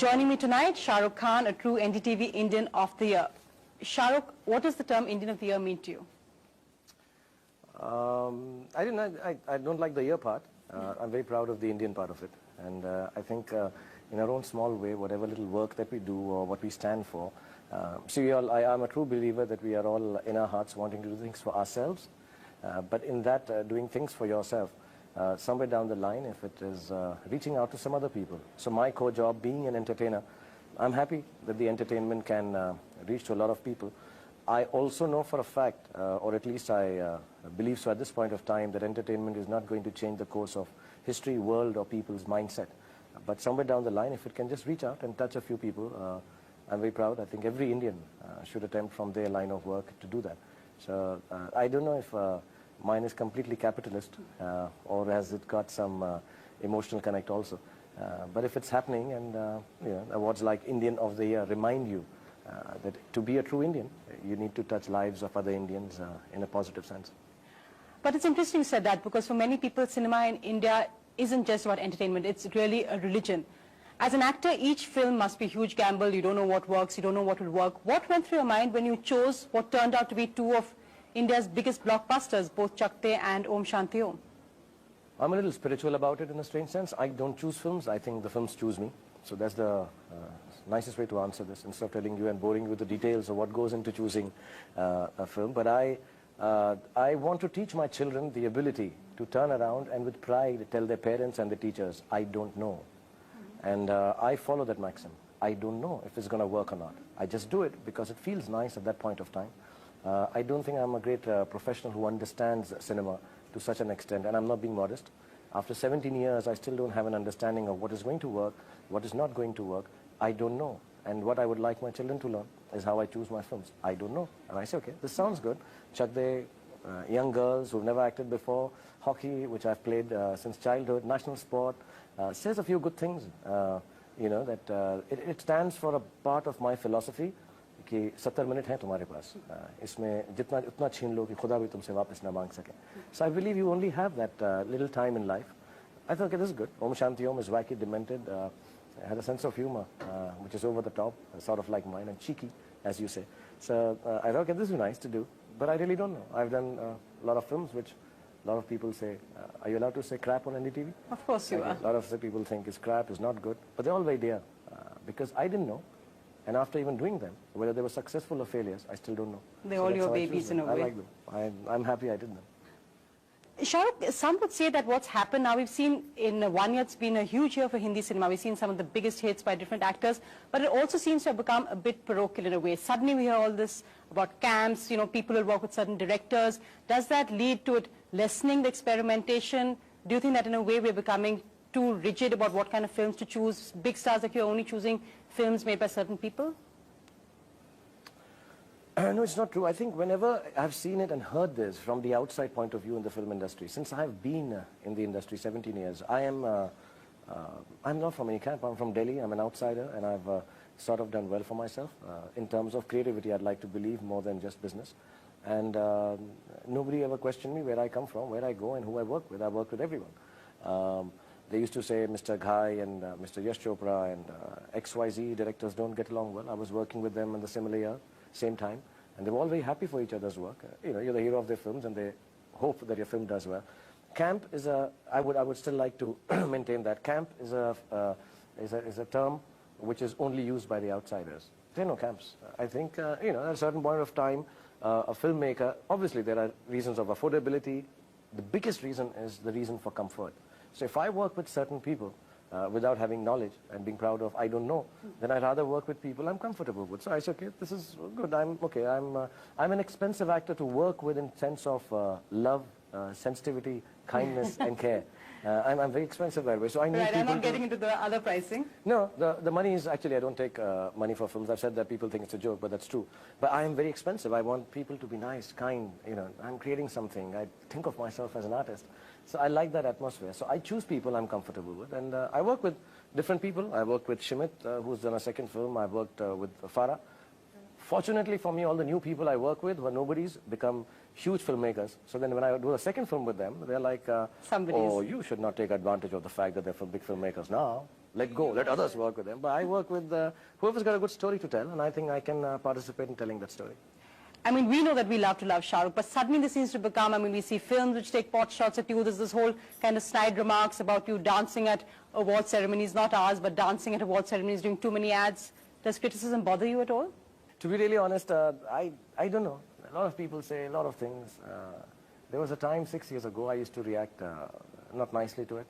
Joining me tonight, Shah Rukh Khan, a true NDTV Indian of the Year. Shah Rukh, what does the term Indian of the Year mean to you? I don't like the year part. I'm very proud of the Indian part of it. And I think in our own small way, whatever little work that we do or what we stand for, I am a true believer that we are all in our hearts wanting to do things for ourselves. But in that, doing things for yourself, somewhere down the line, if it is reaching out to some other people. So my core job, being an entertainer, I'm happy that the entertainment can reach to a lot of people. I also know for a fact, or at least I believe so at this point of time, that entertainment is not going to change the course of history, world, or people's mindset. But somewhere down the line, if it can just reach out and touch a few people, I'm very proud. I think every Indian should attempt from their line of work to do that. So I don't know if mine is completely capitalist, or has it got some emotional connect also. But if it's happening, and awards like Indian of the Year remind you that to be a true Indian, you need to touch lives of other Indians in a positive sense. But it's interesting you said that, because for many people, cinema in India isn't just about entertainment, it's really a religion. As an actor, each film must be a huge gamble. You don't know what works, you don't know what will work. What went through your mind when you chose what turned out to be two of India's biggest blockbusters, both Chakte and Om Shanti Om? I'm a little spiritual about it in a strange sense. I don't choose films, I think the films choose me. So that's the nicest way to answer this, instead of telling you and boring you with the details of what goes into choosing a film. But I want to teach my children the ability to turn around and with pride tell their parents and the teachers, I don't know. And I follow that maxim. I don't know if it's going to work or not. I just do it because it feels nice at that point of time. I don't think I'm a great professional who understands cinema to such an extent, and I'm not being modest. After 17 years, I still don't have an understanding of what is going to work, what is not going to work. I don't know. And what I would like my children to learn is how I choose my films. I don't know. And I say, okay, this sounds good. Chakde, young girls who've never acted before, hockey, which I've played since childhood, national sport, says a few good things, that it stands for a part of my philosophy. कि 70 minute हैं तुम्हारे पास, इसमें जितना उतना छीन लो कि खुदा भी तुमसे वापस ना मांग सके. So I believe you only have that little time in life. I thought, okay, this is good. Om Shanti Om is wacky, demented, has a sense of humor, which is over the top, sort of like mine, and cheeky, as you say. So I thought, okay, this is nice to do, but I really don't know. I've done a lot of films which a lot of people say, are you allowed to say crap on NDTV? Of course you are. A lot of people think it's crap, it's not good, but they're all very dear, because I didn't know. And after even doing them, whether they were successful or failures, I still don't know. They're all your babies in a way. I like them. I'm happy I did them. Shah Rukh, some would say that what's happened now, we've seen in 1 year, it's been a huge year for Hindi cinema. We've seen some of the biggest hits by different actors, but it also seems to have become a bit parochial in a way. Suddenly we hear all this about camps, people will work with certain directors. Does that lead to it lessening the experimentation? Do you think that in a way we're becoming too rigid about what kind of films to choose? Big stars, like you're only choosing films made by certain people? No, it's not true. I think whenever I've seen it and heard this from the outside point of view in the film industry, since I've been in the industry 17 years, I'm not from any camp. I'm from Delhi. I'm an outsider, and I've sort of done well for myself. In terms of creativity, I'd like to believe more than just business. And nobody ever questioned me where I come from, where I go, and who I work with. I work with everyone. They used to say Mr. Ghai and Mr. Yash Chopra and XYZ directors don't get along well. I was working with them in the similar year, same time, and they were all very happy for each other's work. You're the hero of their films, and they hope that your film does well. Camp is I would still like to maintain that. Camp is a term which is only used by the outsiders. There are no camps. I think, at a certain point of time, a filmmaker, obviously there are reasons of affordability. The biggest reason is the reason for comfort. So if I work with certain people without having knowledge and being proud of, I don't know, then I'd rather work with people I'm comfortable with. So I say, okay, this is good. I'm an expensive actor to work with in sense of love, sensitivity, kindness, and care. I'm very expensive that way. So I need I'm not getting into the other pricing. No, the money is actually, I don't take money for films. I've said that people think it's a joke, but that's true. But I am very expensive. I want people to be nice, kind. I'm creating something. I think of myself as an artist. So I like that atmosphere. So I choose people I'm comfortable with. And I work with different people. I work with Shimit, who's done a second film. I've worked with Farah. Fortunately for me, all the new people I work with who are nobodies become huge filmmakers. So then when I do a second film with them, they're like, oh, you should not take advantage of the fact that they're big filmmakers now. let go, let others work with them. But I work with whoever's got a good story to tell, and I think I can participate in telling that story. I mean, we know that we love to love Shah Rukh, but suddenly this seems to become, I mean, we see films which take pot shots at you. There's this whole kind of snide remarks about you dancing at award ceremonies, not ours, but dancing at award ceremonies, doing too many ads. Does criticism bother you at all? To be really honest, I don't know. A lot of people say a lot of things. There was a time 6 years ago I used to react not nicely to it.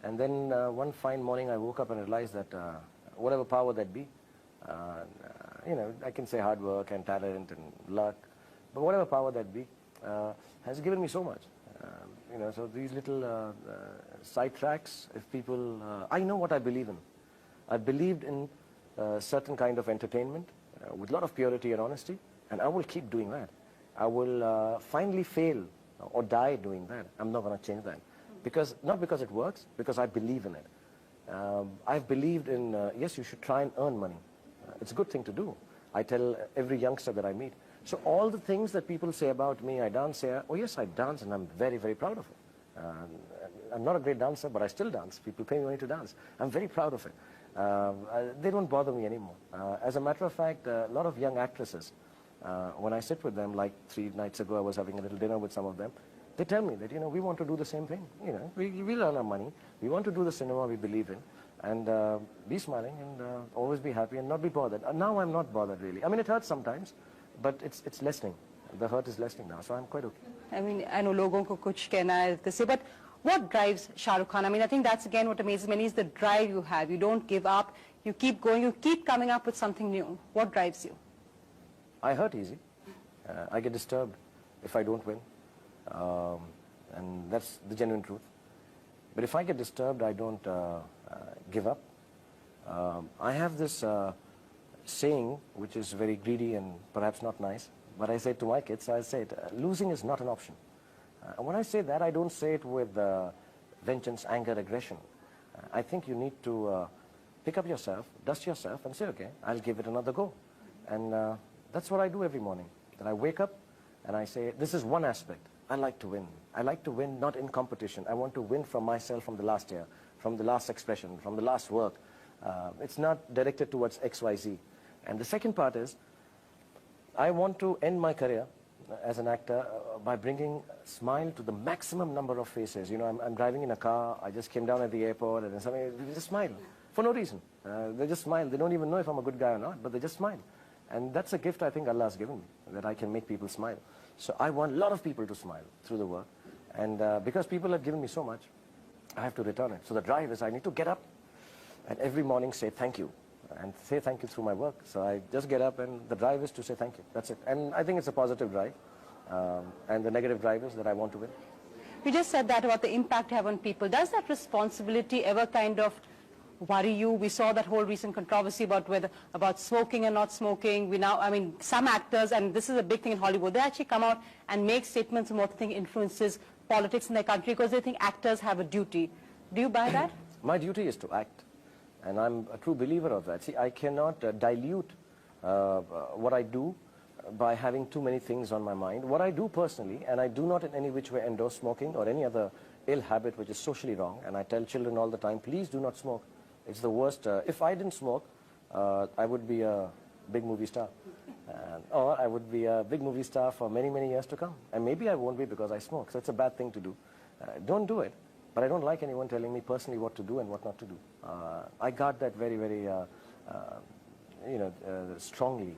And then one fine morning I woke up and realized that whatever power that be, you know, I can say hard work and talent and luck, but whatever power that be has given me so much. You know, so these little sidetracks, if people, I know what I believe in. I believed in certain kind of entertainment with a lot of purity and honesty, and I will keep doing that. I will finally fail or die doing that. I'm not going to change that. Because, not because it works, because I believe in it. I've believed in, yes, you should try and earn money. It's a good thing to do. I tell every youngster that I meet. So all the things that people say about me, I dance here, oh yes, I dance and I'm very, very proud of it. I'm not a great dancer, but I still dance. People pay me money to dance. I'm very proud of it. They don't bother me anymore. As a matter of fact, a lot of young actresses, when I sit with them, like 3 nights ago I was having a little dinner with some of them, they tell me that, you know, we want to do the same thing. You know, we earn our money. We want to do the cinema we believe in. And be smiling and always be happy and not be bothered. Now I'm not bothered really. I mean, it hurts sometimes, but it's lessening. The hurt is lessening now, so I'm quite okay. I mean, I know logon ko kuch kehna hai to say, but what drives Shah Rukh Khan? I mean, I think that's again what amazes me is the drive you have. You don't give up. You keep going. You keep coming up with something new. What drives you? I hurt easy. I get disturbed if I don't win. And that's the genuine truth. But if I get disturbed, I don't give up. I have this saying, which is very greedy and perhaps not nice, but I say it to my kids, I say it, losing is not an option. And when I say that, I don't say it with vengeance, anger, aggression. I think you need to pick up yourself, dust yourself, and say, okay, I'll give it another go. And that's what I do every morning. Then I wake up and I say, this is one aspect. I like to win. I like to win not in competition. I want to win from myself from the last year, from the last expression, from the last work. It's not directed towards XYZ. And the second part is, I want to end my career as an actor by bringing smile to the maximum number of faces. You know, I'm driving in a car, I just came down at the airport, and somebody just smile for no reason. They just smile. They don't even know if I'm a good guy or not, but they just smile. And that's a gift I think Allah has given me, that I can make people smile. So I want a lot of people to smile through the work. And because people have given me so much, I have to return it. So the drive is I need to get up and every morning say thank you. And say thank you through my work. So I just get up and the drive is to say thank you. That's it. And I think it's a positive drive. And the negative drive is that I want to win. You just said that about the impact you have on people. Does that responsibility ever kind of worry you? We saw that whole recent controversy about smoking and not smoking. We now, I mean, some actors, and this is a big thing in Hollywood, they actually come out and make statements on what they think influences politics in their country because they think actors have a duty. Do you buy that? My duty is to act. And I'm a true believer of that. See, I cannot dilute what I do by having too many things on my mind. What I do personally, and I do not in any which way endorse smoking or any other ill habit which is socially wrong, and I tell children all the time, please do not smoke. It's the worst. If I didn't smoke, I would be a big movie star. Or I would be a big movie star for many, many years to come. And maybe I won't be because I smoke. So it's a bad thing to do. Don't do it. But I don't like anyone telling me personally what to do and what not to do. I guard that very, very, strongly.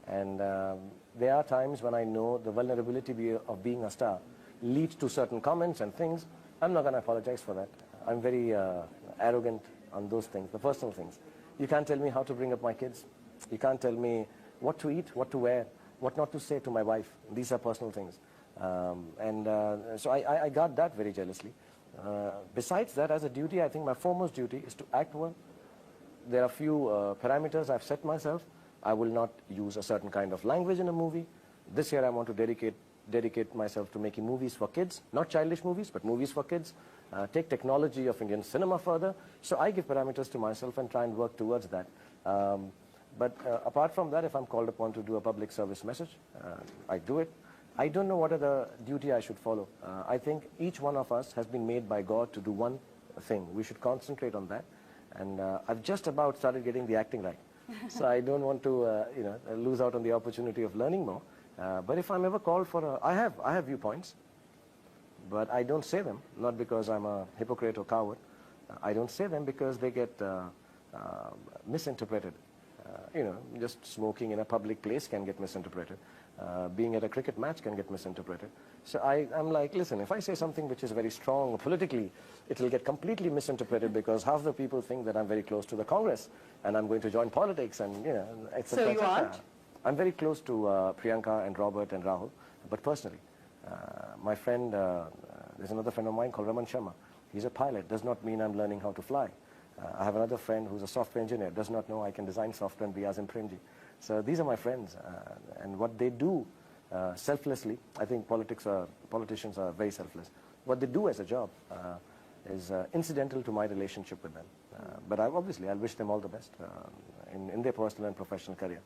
And there are times when I know the vulnerability of being a star leads to certain comments and things. I'm not going to apologize for that. I'm very arrogant on those things, the personal things. You can't tell me how to bring up my kids. You can't tell me what to eat, what to wear, what not to say to my wife. These are personal things. So I guard that very jealously. Besides that, as a duty, I think my foremost duty is to act well. There are few parameters I've set myself. I will not use a certain kind of language in a movie. This year I want to dedicate myself to making movies for kids, not childish movies, but movies for kids. Take technology of Indian cinema further. So I give parameters to myself and try and work towards that. But apart from that, if I'm called upon to do a public service message, I do it. I don't know what other duty I should follow. I think each one of us has been made by God to do one thing. We should concentrate on that. And I've just about started getting the acting right. So I don't want to, lose out on the opportunity of learning more. But if I'm ever called for I have viewpoints, but I don't say them, not because I'm a hypocrite or coward. I don't say them because they get misinterpreted. Just smoking in a public place can get misinterpreted. Being at a cricket match can get misinterpreted. So I'm like, listen, if I say something which is very strong politically, it will get completely misinterpreted because half the people think that I'm very close to the Congress and I'm going to join politics and, etc. So you aren't? I'm very close to Priyanka and Robert and Rahul, but personally. My friend, there's another friend of mine called Raman Sharma. He's a pilot, does not mean I'm learning how to fly. I have another friend who's a software engineer, does not know I can design software and be Azim Premji. So these are my friends, and what they do selflessly, I think politicians are very selfless. What they do as a job is incidental to my relationship with them. But obviously, I'll wish them all the best in their personal and professional career.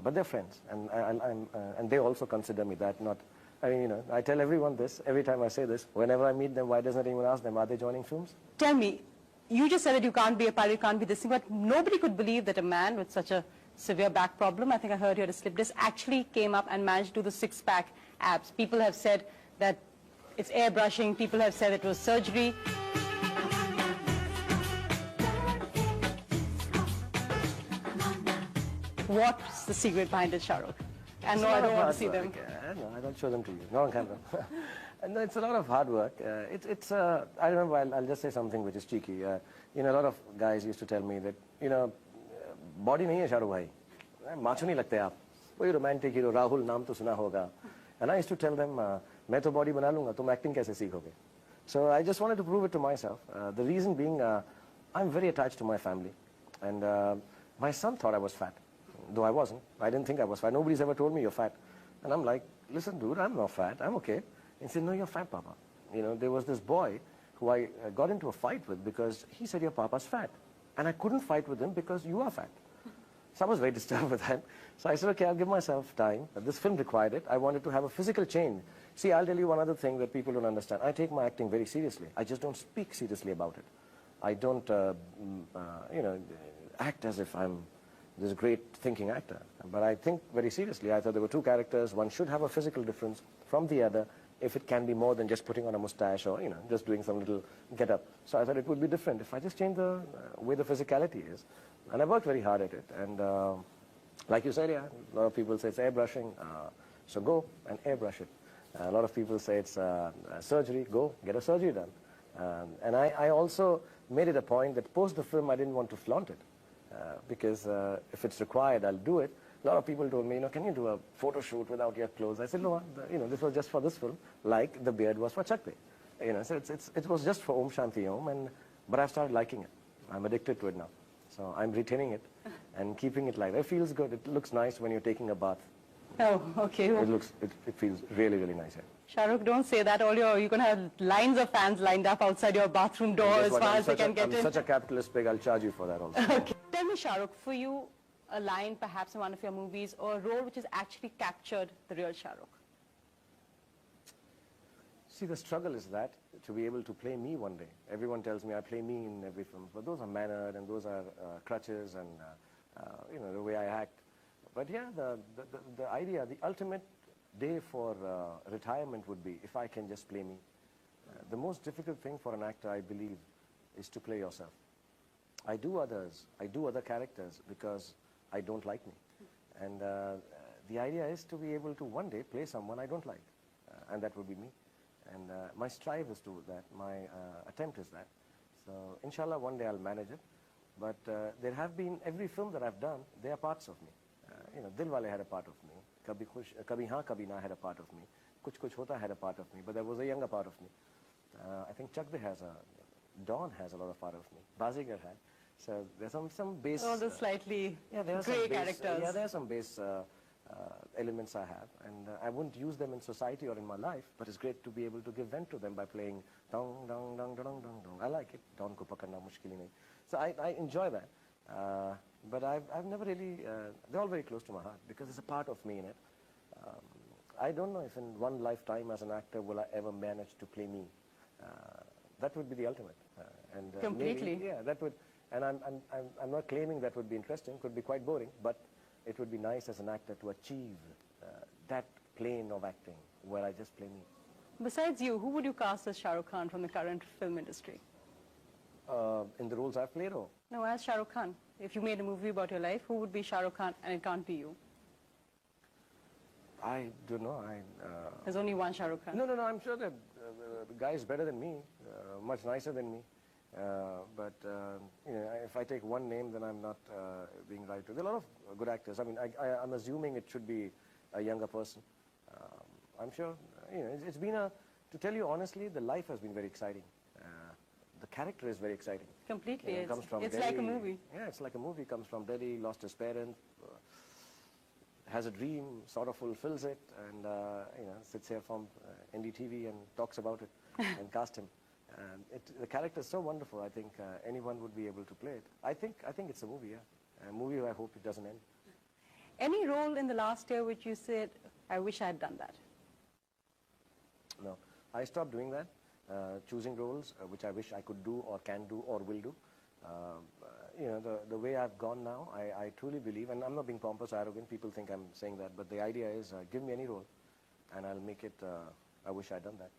But they're friends, and they also consider me that. Not, I mean, I tell everyone this, every time I say this, whenever I meet them, why doesn't anyone ask them, are they joining films? Tell me, you just said that you can't be a pilot, you can't be this thing, but nobody could believe that a man with such a severe back problem, I think I heard you had a slip disc, actually came up and managed to do the six-pack abs. People have said that it's airbrushing, people have said it was surgery. What's the secret behind it, Shah Rukh? And no, I don't want to see them. No, I don't show them to you, not on camera. And it's a lot of hard work. I remember, I'll just say something which is cheeky. A lot of guys used to tell me that, body nahi hai Shah Rukh bhai. Macho nahi lagte aap. Koi romantic hero, Rahul naam to suna hoga. And I used to tell them, main to body bana lunga, tum acting kaise seekhoge? So I just wanted to prove it to myself. The reason being, I'm very attached to my family. And my son thought I was fat, though I wasn't. I didn't think I was fat. Nobody's ever told me you're fat. And I'm like, listen, dude, I'm not fat. I'm okay. And he said, no, you're fat, Papa. There was this boy who I got into a fight with because he said, your Papa's fat. And I couldn't fight with him because you are fat. So I was very disturbed with that. So I said, okay, I'll give myself time. This film required it. I wanted to have a physical change. See, I'll tell you one other thing that people don't understand. I take my acting very seriously. I just don't speak seriously about it. I don't, act as if I'm this great thinking actor. But I think very seriously. I thought there were two characters. One should have a physical difference from the other if it can be more than just putting on a mustache or, just doing some little get-up. So I thought it would be different if I just change the way the physicality is. And I worked very hard at it. And like you said, yeah, a lot of people say it's airbrushing. So go and airbrush it. A lot of people say it's surgery. Go, get a surgery done. And I also made it a point that post the film, I didn't want to flaunt it. Because if it's required, I'll do it. A lot of people told me, can you do a photo shoot without your clothes? I said, no, this was just for this film, like the beard was for Chakde. So it was just for Om Shanti Om, but I've started liking it. I'm addicted to it now. So I'm retaining it and keeping it light. It feels good. It looks nice when you're taking a bath. Oh, okay. It feels really, really nice. Yeah. Shah Rukh, don't say that. You're going to have lines of fans lined up outside your bathroom door as far as they can get in. I'm such a capitalist pig, I'll charge you for that also. Okay. Tell me, Shah Rukh, for you, a line perhaps in one of your movies or a role which has actually captured the real Shah Rukh? See, the struggle is that, to be able to play me one day. Everyone tells me I play me in every film, but those are mannered and those are crutches and, the way I act. But yeah, the idea, the ultimate day for retirement would be if I can just play me. The most difficult thing for an actor, I believe, is to play yourself. I do other characters because I don't like me. And the idea is to be able to one day play someone I don't like. And that would be me. And my strive is to that. My attempt is that. So, inshallah, one day I'll manage it. But there have been, every film that I've done, they are parts of me. Dilwale had a part of me. Kabhi Haan Kabhi Na had a part of me. Kuch Kuch Hota had a part of me. But there was a younger part of me. I think Chakde Dawn has a lot of part of me. Bazigar had. So there's some base... All the slightly grey characters. Yeah, there are some base elements I have. And I wouldn't use them in society or in my life, but it's great to be able to give vent to them by playing dong, dong, dong, dong, dong, dong. I like it. Dawn ko pakarna mushkil nahi. So I enjoy that. But I've never really... they're all very close to my heart because there's a part of me in it. I don't know if in one lifetime as an actor will I ever manage to play me. That would be the ultimate. Completely. Maybe, yeah, that would... And I'm not claiming that would be interesting, could be quite boring, but it would be nice as an actor to achieve that plane of acting where I just play me. Besides you, who would you cast as Shah Rukh Khan from the current film industry? In the roles I've played, or? No, as Shah Rukh Khan. If you made a movie about your life, who would be Shah Rukh Khan, and it can't be you? I don't know. There's only one Shah Rukh Khan. No, I'm sure that the guy is better than me, much nicer than me. But you know, if I take one name, then I'm not being right. There are a lot of good actors. I mean, I'm assuming it should be a younger person. I'm sure, you know, it's been to tell you honestly, the life has been very exciting. The character is very exciting. Completely. You know, comes from it's Delhi. like a movie. Yeah, it's like a movie. Comes from Delhi, lost his parents, has a dream, sort of fulfills it, and you know, sits here from NDTV and talks about it and cast him. And the character is so wonderful. I think anyone would be able to play it. I think it's a movie. Yeah, a movie. I hope it doesn't end. Any role in the last year which you said, I wish I had done that? No, I stopped doing that. Choosing roles which I wish I could do or can do or will do. You know, the way I've gone now, I truly believe, and I'm not being pompous or arrogant, people think I'm saying that, but the idea is give me any role and I'll make it, I wish I'd done that.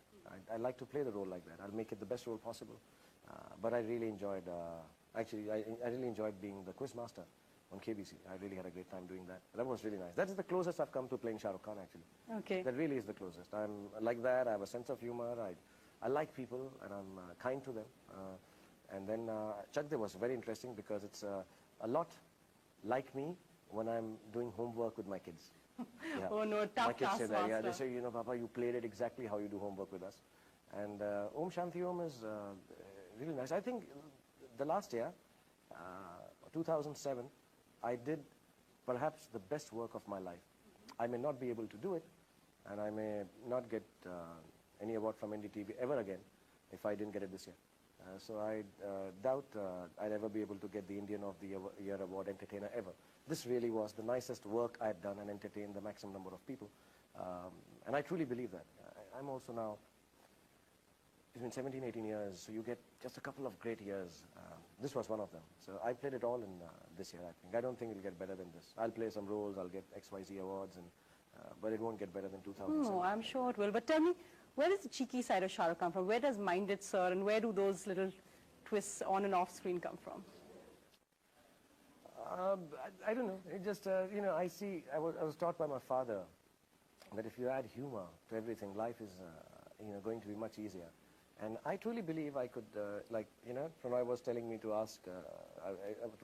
I like to play the role like that. I'll make it the best role possible. But I really enjoyed, actually, I really enjoyed being the quiz master on KBC. I really had a great time doing that. That was really nice. That's the closest I've come to playing Shah Rukh Khan, actually. Okay. That really is the closest. I'm like that. I have a sense of humor. I like people, and I'm kind to them. And then Chak De was very interesting because it's a lot like me when I'm doing homework with my kids. Yeah. Oh no, My tough kids say that. Yeah, they taskmaster. say, you know, Papa, you played it exactly how you do homework with us. And Om Shanti Om is really nice. I think the last year, 2007, I did perhaps the best work of my life. I may not be able to do it, and I may not get any award from NDTV ever again if I didn't get it this year. So I doubt I'd ever be able to get the Indian of the Year Award Entertainer ever. This really was the nicest work I've done and entertained the maximum number of people. And I truly believe that. I'm also now, it's been 17, 18 years, so you get just a couple of great years. This was one of them. So I played it all in this year, I think. I don't think it'll get better than this. I'll play some roles, I'll get XYZ awards, and but it won't get better than 2007. No, I'm sure it will. But tell me, where does the cheeky side of Shah Rukh come from? Where does Minded Sir and where do those little twists on and off screen come from? I don't know. It just, you know, I was taught by my father that if you add humor to everything, life is, you know, going to be much easier. And I truly believe I could, like, you know, Pranay was telling me to ask, I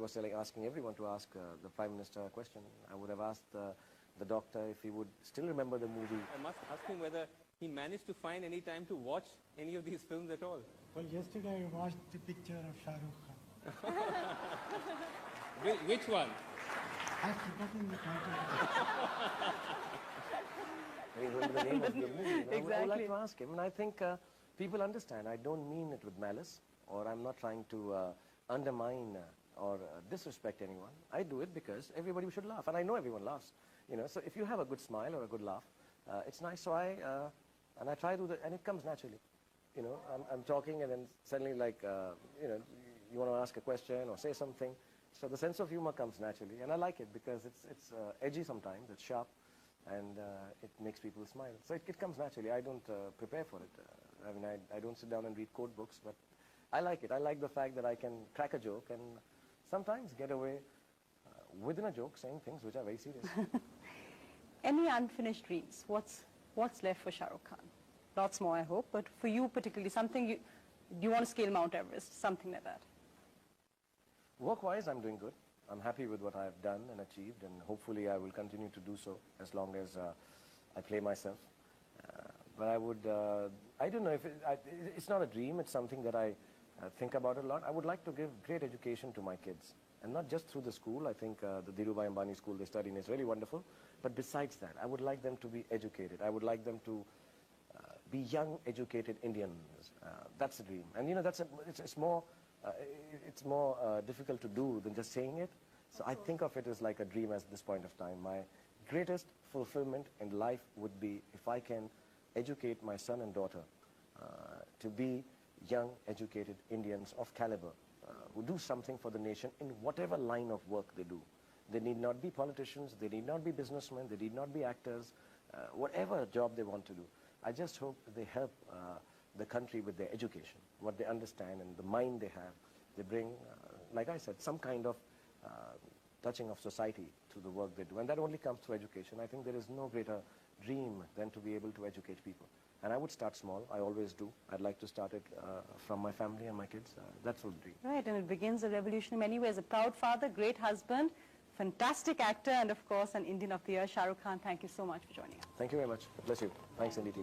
was asking everyone to ask the Prime Minister a question. I would have asked the doctor if he would still remember the movie. I must ask him whether he managed to find any time to watch any of these films at all. Well, yesterday I watched the picture of Shah Rukh Khan. Which one? I've forgotten the title. I remember the name of the movie. You know, I would like Exactly. to ask him. And I think people understand. I don't mean it with malice, or I'm not trying to undermine or disrespect anyone. I do it because everybody should laugh. And I know everyone laughs. You know, so if you have a good smile or a good laugh, it's nice. So I try to do that, and it comes naturally. You know, I'm talking, and then suddenly, like, you know, you want to ask a question or say something. So the sense of humor comes naturally, and I like it because it's edgy sometimes, it's sharp, and it makes people smile. So it comes naturally. I don't prepare for it. I mean, I don't sit down and read code books, but I like it. I like the fact that I can crack a joke and sometimes get away within a joke saying things which are very serious. Any unfinished dreams? What's left for Shah Rukh Khan? Lots more, I hope, but for you particularly, something you want to scale Mount Everest, something like that? Work-wise, I'm doing good. I'm happy with what I've done and achieved, and hopefully I will continue to do so as long as I play myself. But I would, I don't know if it's not a dream, it's something that I think about a lot. I would like to give great education to my kids, and not just through the school. I think the Dhirubhai Ambani school they study in is really wonderful. But besides that, I would like them to be educated. I would like them to be young, educated Indians. That's a dream. And you know, it's more difficult to do than just saying it. So I think of it as like a dream at this point of time. My greatest fulfillment in life would be if I can educate my son and daughter to be young, educated Indians of caliber. who do something for the nation in whatever line of work they do. They need not be politicians, they need not be businessmen, they need not be actors, whatever job they want to do. I just hope that they help the country with their education, what they understand and the mind they have. They bring, like I said, some kind of touching of society to the work they do. And that only comes through education. I think there is no greater dream than to be able to educate people. And I would start small. I always do. I'd like to start it from my family and my kids. That's what I dream. Right, and it begins a revolution in many ways. A proud father, great husband, fantastic actor, and of course an Indian of the Year, Shah Rukh Khan. Thank you so much for joining us. Thank you very much. Bless you. Thanks, NDTV.